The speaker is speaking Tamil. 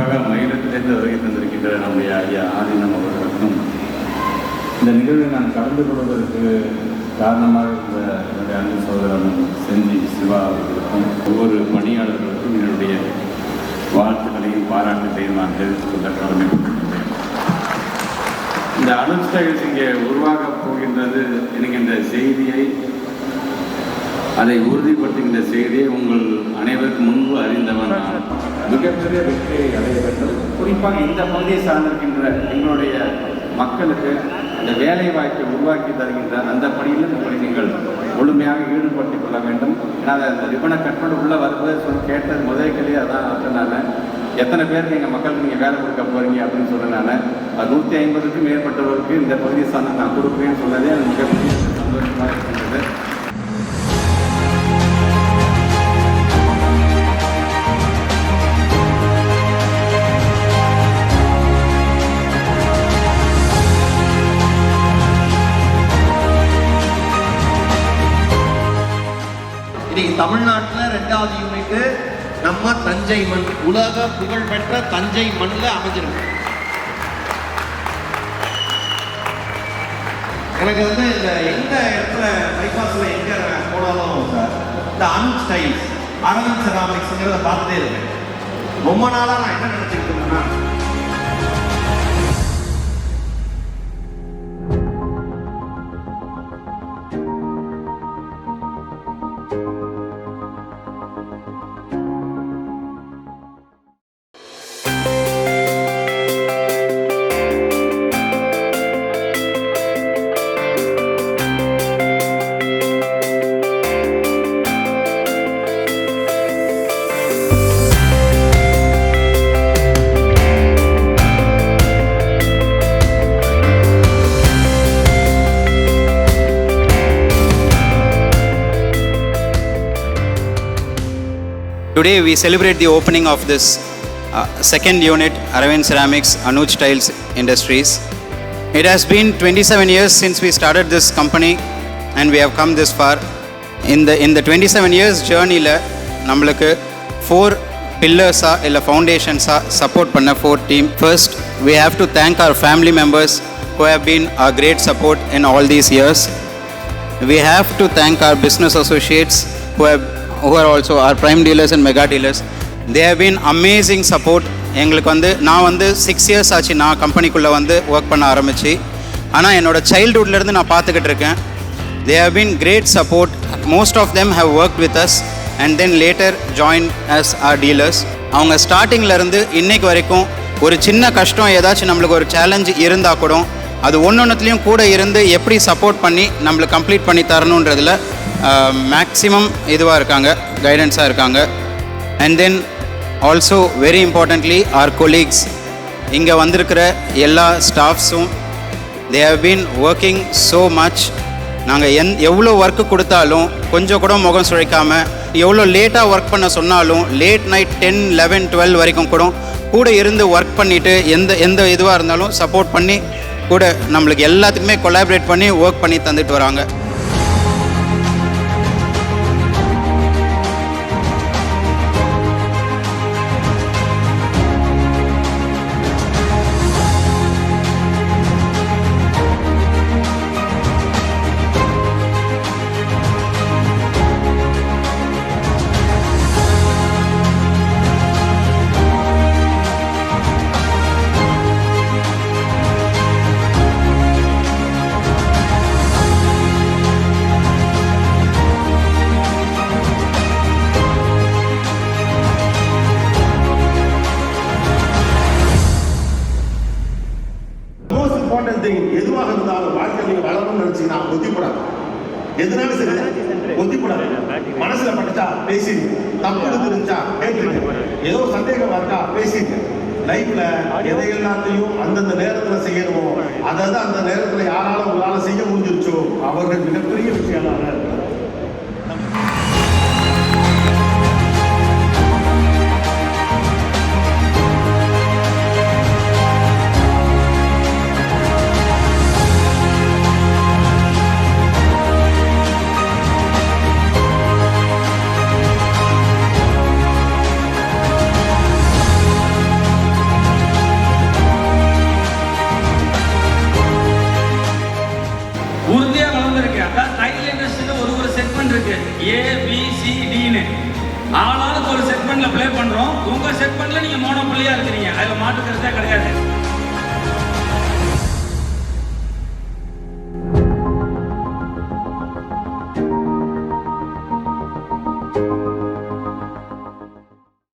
குறிப்பாக மயிலத்திலிருந்து வருகை தந்திருக்கின்ற நம்முடைய ஐயா ஆதினம் அவர்களுக்கும் இந்த நிகழ்வை நான் கலந்து கொள்வதற்கு காரணமாக இருந்த என்னுடைய அன்பு சகோதரன் செஞ்சி சிவா அவர்களுக்கும் ஒவ்வொரு பணியாளர்களுக்கும் என்னுடைய வாழ்த்துக்களையும் பாராட்டுகளையும் நான் தெரிவித்துக் கொள்ள கடமைப்பட்டிருக்கின்றேன். இந்த அனுஜ் ஸ்டைல்ஸ் இங்கே உருவாகப் போகின்றது என்கின்ற செய்தியை, அதை உறுதிப்படுத்துகின்ற செய்தியை உங்கள் அனைவருக்கு முன்பு அறிந்தவன் நான். மிகப்பெரிய வெற்றியை அடைய வேண்டும். குறிப்பாக இந்த பகுதியை சார்ந்திருக்கின்ற எங்களுடைய மக்களுக்கு அந்த வேலை வாய்ப்பை உருவாக்கி தருகின்ற அந்த பணியில் உங்களை நீங்கள் முழுமையாக ஈடுபட்டுக் கொள்ள வேண்டும். ஏன்னா அந்த ரிப்பனை கட் பண்ணி உள்ளே வரும்போது கேட்டது முதல் கேள்வி அதான் சொன்னாங்க, எத்தனை பேருக்கு எங்கள் மக்களுக்கு நீங்கள் வேலை கொடுக்க போகிறீங்க அப்படின்னு சொன்னனால 150க்கும் மேற்பட்டவருக்கு இந்த பகுதியை சார்ந்து நான் கொடுப்பேன்னு சொன்னதே அது மிகப்பெரிய சந்தோஷமாக இருக்கின்றது. தமிழ்நாட்டில் 2வது யூனிட்டு நம்ம தஞ்சை மண், உலக புகழ்பெற்ற தஞ்சை மண்ணில் அமைஞ்சிருக்கு. எனக்கு வந்து இந்த எந்த இடத்துல பைபாஸில் எங்கே போனாலும் சார் இந்த அனுஜ் ஸ்டைல்ஸ், அரவிந்த் செராமிக்ஸ்ங்கிறத பார்த்துட்டே இருக்கேன். ரொம்ப நாளாக நான் என்ன நினச்சிக்கிட்டு இருந்தேன்னா, Today we celebrate the opening of this second unit, Aravind Ceramics, Anuj Tiles Industries. It has been 27 years since we started this company and we have come this far. In the 27 years journey la nammalukku 4 pillars illa foundations support panna 4 team. First, we have to thank our family members who have been our great support in all these years. We have to thank our business associates who are also our prime dealers and mega dealers. They have been amazing support. எங்களுக்கு வந்து நான் வந்து 6 years ஆச்சு நான் கம்பெனிக்குள்ளே வந்து ஒர்க் பண்ண ஆரம்பிச்சு. ஆனால் என்னோடய சைல்ட்ஹுட்லேருந்து நான் பார்த்துக்கிட்டு இருக்கேன். They have been great support. Most of them have worked with us and then later joined as our dealers. அவங்க ஸ்டார்டிங்லேருந்து இன்னைக்கு வரைக்கும் ஒரு சின்ன கஷ்டம் ஏதாச்சும் நம்மளுக்கு ஒரு சேலஞ்சு இருந்தால் கூட அது ஒன்றொன்றுத்துலேயும் கூட இருந்து எப்படி சப்போர்ட் பண்ணி நம்மளுக்கு கம்ப்ளீட் பண்ணி தரணுன்றதில் மேக்ஸிமம் இதுவாக இருக்காங்க, கைடன்ஸாக இருக்காங்க. And then also very importantly our colleagues, இங்கே வந்திருக்கிற எல்லா ஸ்டாஃப்ஸும் they have been working so much. நாங்கள் எவ்வளோ ஒர்க்கு கொடுத்தாலும் கொஞ்சம் கூட முகம் சுழைக்காமல், எவ்வளோ லேட்டாக ஒர்க் பண்ண சொன்னாலும் லேட் நைட் 10, 11, 12 வரைக்கும் கூட இருந்து ஒர்க் பண்ணிவிட்டு எந்த இதுவாக இருந்தாலும் சப்போர்ட் பண்ணி கூட நம்மளுக்கு எல்லாத்துக்குமே கொலாபரேட் பண்ணி ஒர்க் பண்ணி தந்துட்டு வராங்க. எதுவாக இருந்தாலும் வாழ்க்கையில் நீங்க வளரணும்னு நினைச்சீங்கன்னா ஒத்திப்படாது. எதுனாலும் சரி ஒத்திப்படாது. மனசுல பட்டுச்சா பேசிட்டு, தப்பு இருந்துச்சா கேட்டுட்டு, ஏதோ சந்தேகம் இருக்கா பேசிட்டு, லைஃப்ல எதை எல்லாத்தையும் அந்தந்த நேரத்துல செய்யணுமோ அதாவது அந்த நேரத்துல யாரால உங்களால செய்ய முடிஞ்சிருச்சோ அவர்கள் மிகப்பெரிய விஷயம். மாற்று கருத்தே கிடையாது.